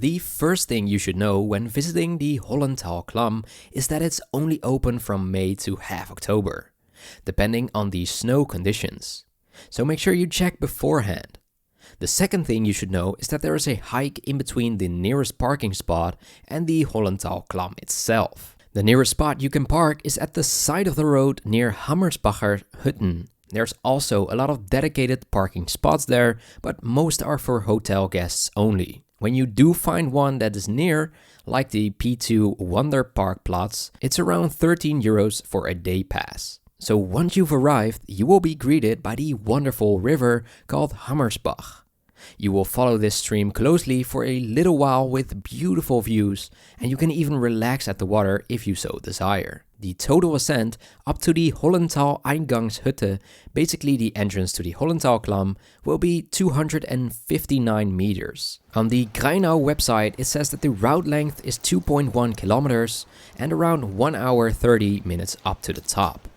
The first thing you should know when visiting the Höllentalklamm is that it's only open from May to half October, depending on the snow conditions. So make sure you check beforehand. The second thing you should know is that there is a hike in between the nearest parking spot and the Höllentalklamm itself. The nearest spot you can park is at the side of the road near Hammersbacher Hütt'n. There's also a lot of dedicated parking spots there, but most are for hotel guests only. When you do find one that is near, like the P2 Wanderparkplatz, it's around €13 for a day pass. So once you've arrived, you will be greeted by the wonderful river called Hammersbach. You will follow this stream closely for a little while with beautiful views, and you can even relax at the water if you so desire. The total ascent up to the Höllentaleingangshütte, basically the entrance to the Höllentalklamm, will be 259 meters. On the Grainau website it says that the route length is 2.1 kilometers and around 1 hour 30 minutes up to the top.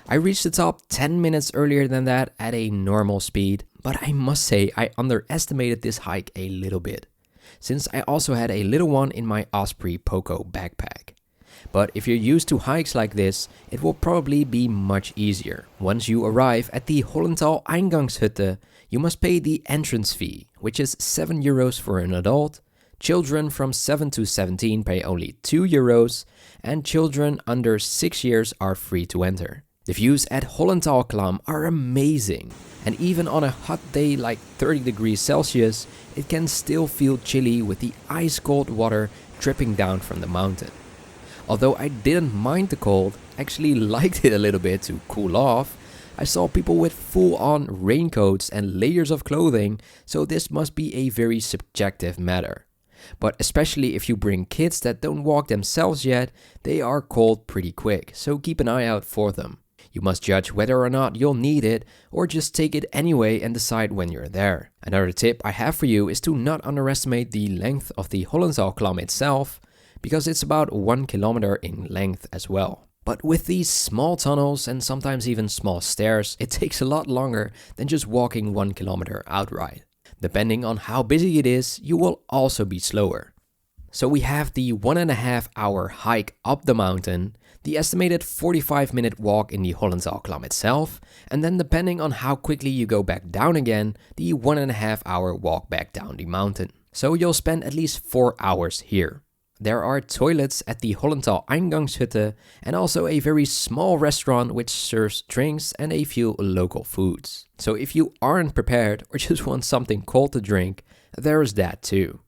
I reached the top 10 minutes earlier than that at a normal speed, but I must say I underestimated this hike a little bit, since I also had a little one in my Osprey Poco backpack. But if you're used to hikes like this, it will probably be much easier. Once you arrive at the Höllentaleingangshütte, you must pay the entrance fee, which is €7 for an adult. Children from 7 to 17 pay only €2, and children under 6 years are free to enter. The views at Höllentalklamm are amazing, and even on a hot day like 30 degrees Celsius, it can still feel chilly with the ice-cold water dripping down from the mountain. Although I didn't mind the cold, actually liked it a little bit to cool off, I saw people with full-on raincoats and layers of clothing, so this must be a very subjective matter. But especially if you bring kids that don't walk themselves yet, they are cold pretty quick, so keep an eye out for them. You must judge whether or not you'll need it, or just take it anyway and decide when you're there. Another tip I have for you is to not underestimate the length of the Höllentalklamm itself, because it's about 1 kilometer in length as well. But with these small tunnels and sometimes even small stairs, it takes a lot longer than just walking 1 kilometer outright. Depending on how busy it is, you will also be slower. So we have the 1.5 hour hike up the mountain, the estimated 45-minute walk in the Höllentalklamm itself, and then depending on how quickly you go back down again, the 1.5 hour walk back down the mountain. So you'll spend at least 4 hours here. There are toilets at the Höllentaleingangshütte and also a very small restaurant which serves drinks and a few local foods. So if you aren't prepared or just want something cold to drink, there is that too.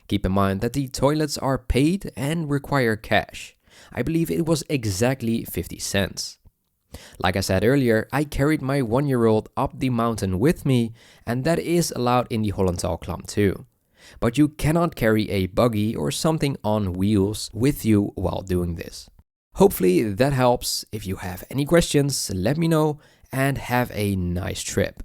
Keep in mind that the toilets are paid and require cash. I believe it was exactly 50 cents. Like I said earlier, I carried my 1-year-old up the mountain with me, and that is allowed in the Höllentalklamm too. But you cannot carry a buggy or something on wheels with you while doing this. Hopefully that helps. If you have any questions, let me know, and have a nice trip.